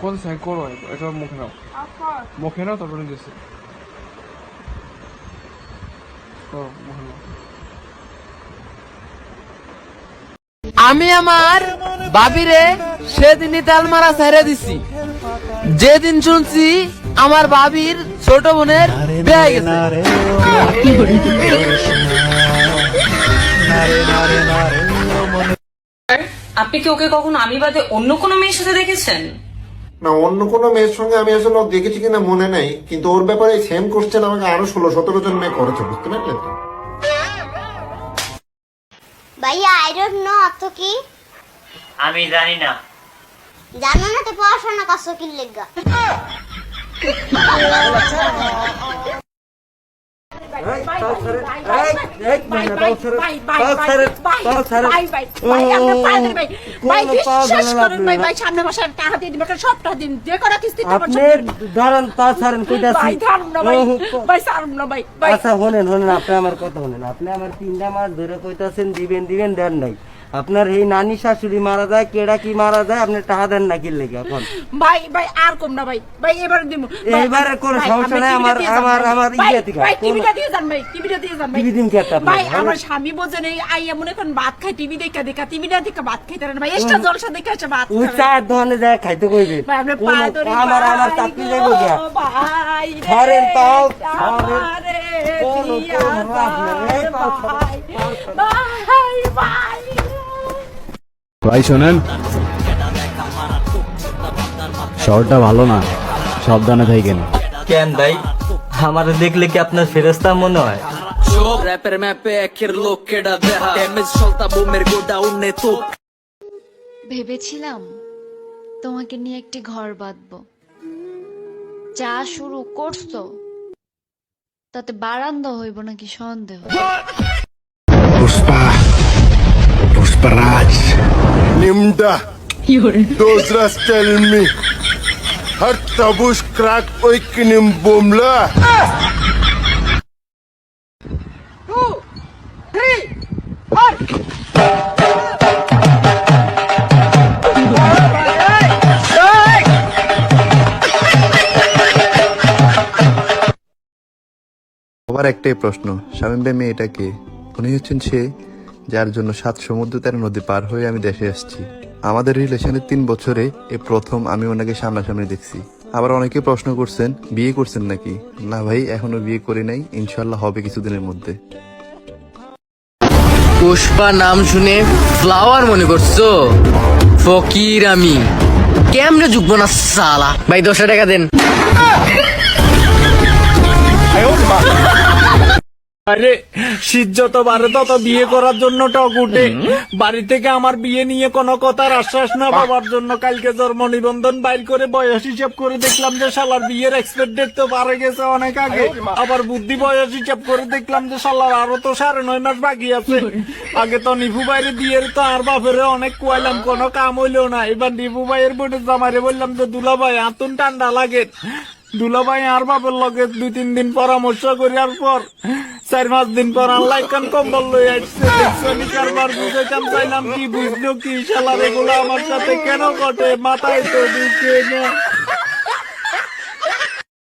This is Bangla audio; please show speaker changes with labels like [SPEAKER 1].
[SPEAKER 1] কত সাইন করো এটা মুখে নাও, মুখে নাও তারপরে দিচ্ছে মুখে নাও।
[SPEAKER 2] আমি আমার বাবিরে সেদিনই তালমারা ছেড়ে দিছি, যেদিন শুনছি আমার বাবির ছোট বোনের বিয়ে গেছে।
[SPEAKER 3] আপনি কি ওকে কখনো আমি বাদে অন্য কোনো মেয়ের সাথে দেখেছেন?
[SPEAKER 4] না, অন্য কোনো মেয়ের সঙ্গে আমি আসলে দেখেছি কিনা মনে নাই, কিন্তু ওর ব্যাপারে সেম কোশ্চেন আমাকে আরো 16-17 জন মেয়ে করেছে, বুঝতে পারলেন তো?
[SPEAKER 5] ভাইয়া আই ডোন্ট নো অত কি
[SPEAKER 6] আমি জানি না।
[SPEAKER 5] জানো না তো পড়াশোনা করছো কি লেগা?
[SPEAKER 7] আচ্ছা শোনেন শোনেন, আপনি আমার কথা শোনেন। আপনি আমার 3টা মাস ধরে কইতাছেন দিবেন দিবেন, দেন নাই। আপনার এই নানি শাশুড়ি মারা যায়, কেডা কি মারা যায়, আপনি টাকা দেন না কি লেগে এখন?
[SPEAKER 8] ভাই ভাই আর কম না ভাই, ভাই এবারে দিমু।
[SPEAKER 7] এইবারে কোনো সমস্যা নাই, আমার আমার আমার ইয়ে থেকে
[SPEAKER 8] ভাই টিভিটা দিয়ে যান ভাই, টিভিটা দিয়ে যান ভাই।
[SPEAKER 7] টিভি দিন কি একটা
[SPEAKER 8] ভাই আমার স্বামী বোঝেন এই আইয়া মনে করেন ভাত খাই, টিভি দেখা দেখা টিভিটা দেখা ভাত খাইতে পারেন ভাই, এক্সট্রা জলসা দেখে আছে ভাত
[SPEAKER 7] ওই
[SPEAKER 8] খাবেন।
[SPEAKER 7] চার দোকানে যায় খাইতে কইবেন।
[SPEAKER 8] ভাই আপনি পা ধরে
[SPEAKER 7] আমার আমার চাকরি যাইব গিয়া।
[SPEAKER 8] ভাই
[SPEAKER 7] ধরেন তাও,
[SPEAKER 8] আমারে
[SPEAKER 7] কোন
[SPEAKER 8] দিয়া
[SPEAKER 7] কোন রাখলেন, এই তাও
[SPEAKER 8] ভাই ভাই ভাই।
[SPEAKER 9] ভাই শোনেন, শহরটা ভালো না, সাবধানে থাকেন।
[SPEAKER 6] কেন ভাই, আমার দেখলে কি আপনার ফেরেস্তা মনে হয়?
[SPEAKER 2] র্যাপের ম্যাপে একের লোক কেডা দেহা ড্যামেজ সলতা বোমের গোডাউনে তো।
[SPEAKER 10] ভেবেছিলাম তোমাকে নিয়ে একটি ঘর বাঁধবো, যা শুরু করছো তাতে বারান্দা হইব নাকি সন্দেহ।
[SPEAKER 4] পুষ্পরাজ নিমডা দোসরাস টেল মি হর তাবুশ ক্রাক ওইকিনিম বোমলা।
[SPEAKER 11] আবার একটাই প্রশ্ন, শামীম ভাই মেয়েটা কে? উনি হচ্ছেন সে যার জন্য 7 সমুদ্র 13 নদী পার হয়ে আমি দেশে আসছি। আমাদের রিলেশনের 3 বছরে এই প্রথম আমি ওনাকে সামনাসামনি দেখছি। আবার অনেকে প্রশ্ন করছেন বিয়ে করছেন নাকি। না ভাই, এখনো বিয়ে করি নাই, ইনশাল্লাহ হবে কিছুদিনের মধ্যে।
[SPEAKER 2] পুষ্পা নাম শুনে ফ্লাওয়ার মনে করছো? ফকির আমি, কেমনে যুগবো না সালা। ভাই 10 টাকা দেন।
[SPEAKER 12] আরে শীত যত বাড়ে তত বিয়ে করার জন্য টক উঠে। বাড়ি থেকে আমার বিয়ে নিয়ে কোনো কথার আশ্বাস না পাওয়ার জন্য কালকে জন্ম নিবন্ধন বাইর করে বয়স হিসাব করে দেখলাম যে শালার বিয়ের এক্সপেক্ট ডেট তো পারে গেছে অনেক আগে। আবার বুদ্ধি বয়স হিসাব করে দেখলাম যে শালার আরো তো 9.5 মাস বাকি আছে। আগে তো নিভু বাইরে বিয়ের তো আর বাপেরে অনেক কুয়াইলাম, কোনো কাম হইলো না। এবার নিভু ভাইয়ের বোনের জামাইরে বললাম যে দুলা ভাই আতুন ঠান্ডা লাগে। দুলাভাই আর বাপের লগে 2-3 দিন পরামর্শ করার পর 4-5 দিন পর আল্লাহ কান কম্বল লই আসছে। দেখছনি কারবার বুঝাইতাম চাইলাম কি বুঝলো কি শালা, এগুলো আমার সাথে কেন ঘটে মাথায় তো ঢুকে না।